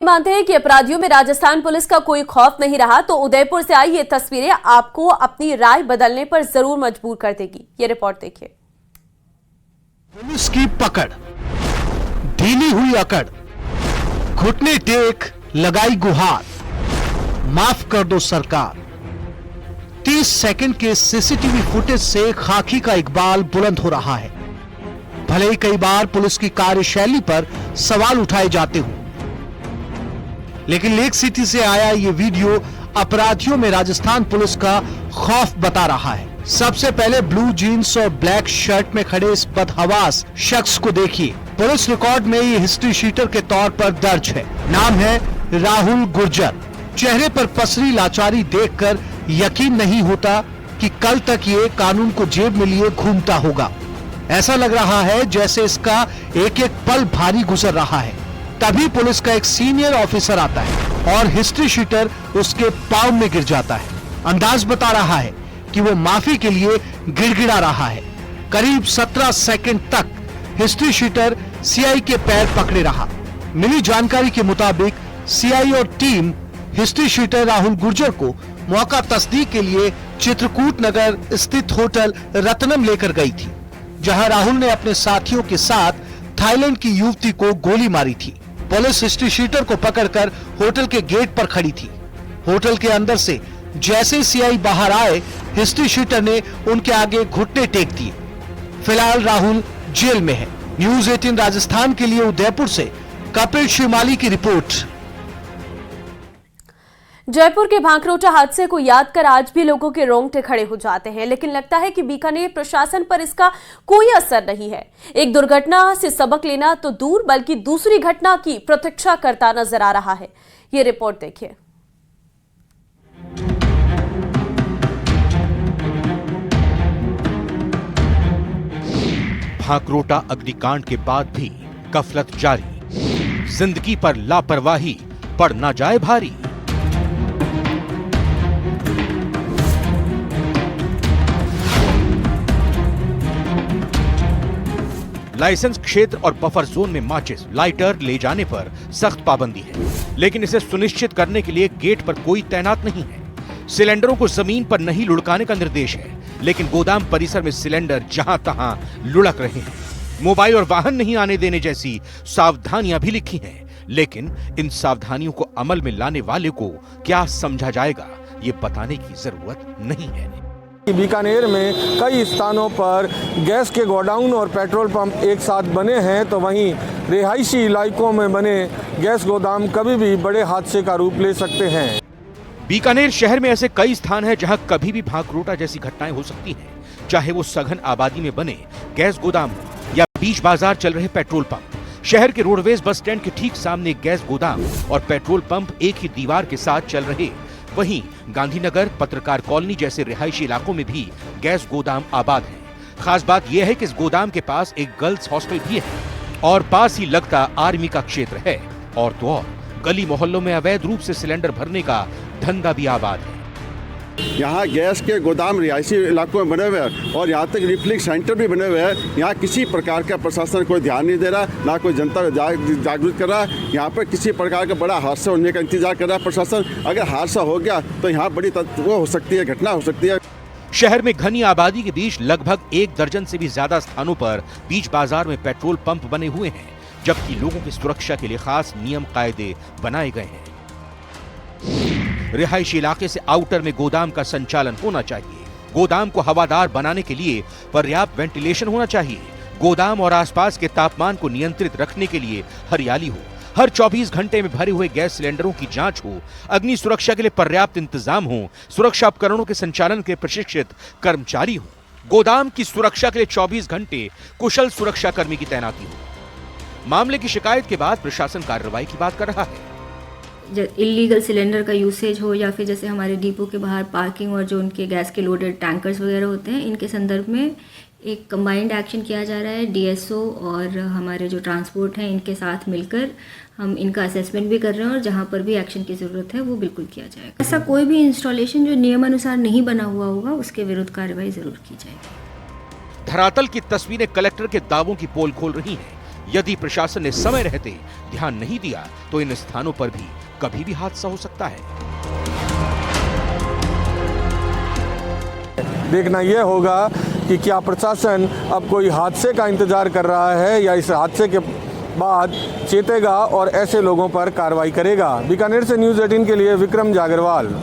मानते हैं कि अपराधियों में राजस्थान पुलिस का कोई खौफ नहीं रहा, तो उदयपुर से आई ये तस्वीरें आपको अपनी राय बदलने पर जरूर मजबूर कर देगी। ये रिपोर्ट देखिए। पुलिस की पकड़, ढीली हुई अकड़, घुटने टेक लगाई गुहार, माफ कर दो सरकार। 30 सेकंड के सीसीटीवी फुटेज से खाकी का इकबाल बुलंद हो रहा है। भले ही कई बार पुलिस की कार्यशैली पर सवाल उठाए जाते हो, लेकिन लेक सिटी से आया ये वीडियो अपराधियों में राजस्थान पुलिस का खौफ बता रहा है। सबसे पहले ब्लू जीन्स और ब्लैक शर्ट में खड़े इस बदहवास शख्स को देखिए। पुलिस रिकॉर्ड में ये हिस्ट्री शीटर के तौर पर दर्ज है। नाम है राहुल गुर्जर। चेहरे पर पसरी लाचारी देखकर यकीन नहीं होता कि कल तक ये कानून को जेब में लिए घूमता होगा। ऐसा लग रहा है जैसे इसका एक एक पल भारी गुजर रहा है। तभी पुलिस का एक सीनियर ऑफिसर आता है और हिस्ट्री शीटर उसके पांव में गिर जाता है। अंदाज बता रहा है कि वो माफी के लिए गिड़गिड़ा रहा है। करीब 17 सेकंड तक हिस्ट्री शीटर सीआई के पैर पकड़े रहा। मिली जानकारी के मुताबिक सीआई और team history sheeter Rahul Gurjar को मौका तस्दीक के लिए चित्रकूट नगर स्थित होटल रत्नम लेकर गई थी, जहां राहुल ने अपने साथियों के साथ थाईलैंड की युवती को गोली मारी थी। पुलिस हिस्ट्री शीटर को पकड़कर होटल के गेट पर खड़ी थी। होटल के अंदर से जैसे सीआई बाहर आए, हिस्ट्री शीटर ने उनके आगे घुटने टेक दिए। फिलहाल राहुल जेल में है। न्यूज 18 राजस्थान के लिए उदयपुर से कपिल शिमाली की रिपोर्ट। जयपुर के भांकरोटा हादसे को याद कर आज भी लोगों के रोंगटे खड़े हो जाते हैं, लेकिन लगता है कि बीकानेर प्रशासन पर इसका कोई असर नहीं है। एक दुर्घटना से सबक लेना तो दूर, बल्कि दूसरी घटना की प्रतीक्षा करता नजर आ रहा है। ये रिपोर्ट देखिए। भांकरोटा अग्निकांड के बाद भी गफलत जारी, जिंदगी पर लापरवाही पड़ ना जाए भारी। लाइसेंस क्षेत्र और बफर जोन में माचिस, लाइटर ले जाने पर सख्त पाबंदी है, लेकिन इसे सुनिश्चित करने के लिए गेट पर कोई तैनात नहीं है। सिलेंडरों को जमीन पर नहीं लुढ़काने का निर्देश है, लेकिन गोदाम परिसर में सिलेंडर जहां तहां लुढ़क रहे हैं। मोबाइल और वाहन नहीं आने देने जैसी सावधानियां भी लिखी हैं, लेकिन इन सावधानियों को अमल में लाने वाले को क्या समझा जाएगा, ये बताने की जरूरत नहीं है। बीकानेर में कई स्थानों पर गैस के गोडाउन और पेट्रोल पंप एक साथ बने हैं, तो वहीं रिहायशी इलाकों में बने गैस गोदाम कभी भी बड़े हादसे का रूप ले सकते हैं। बीकानेर शहर में ऐसे कई स्थान हैं जहां कभी भी भांकरोटा जैसी घटनाएं हो सकती हैं, चाहे वो सघन आबादी में बने गैस गोदाम या बीच बाजार चल रहे पेट्रोल पंप। शहर के रोडवेज बस स्टैंड के ठीक सामने गैस गोदाम और पेट्रोल पंप एक ही दीवार के साथ चल रहे। वहीं गांधीनगर, पत्रकार कॉलोनी जैसे रिहायशी इलाकों में भी गैस गोदाम आबाद है। खास बात यह है कि इस गोदाम के पास एक गर्ल्स हॉस्टल भी है और पास ही लगता आर्मी का क्षेत्र है, और तो और गली मोहल्लों में अवैध रूप से सिलेंडर भरने का धंधा भी आबाद है। यहाँ गैस के गोदाम रिहायशी इलाकों में बने हुए हैं और यहाँ तक रिफिलिंग सेंटर भी बने हुए हैं। यहाँ किसी प्रकार का प्रशासन कोई ध्यान नहीं दे रहा, ना कोई जनता जागरूक कर रहा है। यहाँ पर किसी प्रकार का बड़ा हादसा होने का इंतजार कर रहा है प्रशासन। अगर हादसा हो गया तो यहाँ बड़ी वो हो सकती है, घटना हो सकती है। शहर में घनी आबादी के बीच लगभग 1 दर्जन से भी ज्यादा स्थानों पर बीच बाजार में पेट्रोल पंप बने हुए हैं, जबकि लोगों की सुरक्षा के लिए खास नियम कायदे बनाए गए हैं। रिहायशी इलाके से आउटर में गोदाम का संचालन होना चाहिए। गोदाम को हवादार बनाने के लिए पर्याप्त वेंटिलेशन होना चाहिए। गोदाम और आसपास के तापमान को नियंत्रित रखने के लिए हरियाली हो। हर 24 घंटे में भरे हुए गैस सिलेंडरों की जांच हो। अग्नि सुरक्षा के लिए पर्याप्त इंतजाम हो। सुरक्षा उपकरणों के संचालन के प्रशिक्षित कर्मचारी हो। गोदाम की सुरक्षा के लिए 24 घंटे कुशल सुरक्षा कर्मी की तैनाती हो। मामले की शिकायत के बाद प्रशासन कार्रवाई की बात कर रहा है। इलीगल सिलेंडर का यूसेज हो, या फिर जैसे हमारे डिपो के बाहर पार्किंग और जो उनके गैस के लोडेड टैंकर्स वगैरह होते हैं, इनके संदर्भ में एक कंबाइंड एक्शन किया जा रहा है। डीएसओ और हमारे जो ट्रांसपोर्ट हैं, इनके साथ मिलकर हम इनका असेसमेंट भी कर रहे हैं, और जहां पर भी एक्शन की ज़रूरत है वो बिल्कुल किया जाएगा। ऐसा कोई भी इंस्टॉलेशन जो नियमानुसार नहीं बना हुआ होगा, उसके विरुद्ध कार्रवाई ज़रूर की जाएगी। धरातल की तस्वीरें कलेक्टर के दावों की पोल खोल रही हैं। यदि प्रशासन ने समय रहते ध्यान नहीं दिया तो इन स्थानों पर भी कभी भी हादसा हो सकता है। देखना यह होगा कि क्या प्रशासन अब कोई हादसे का इंतजार कर रहा है या इस हादसे के बाद चेतेगा और ऐसे लोगों पर कार्रवाई करेगा। बीकानेर से न्यूज़ 18 के लिए विक्रम जागरवाल।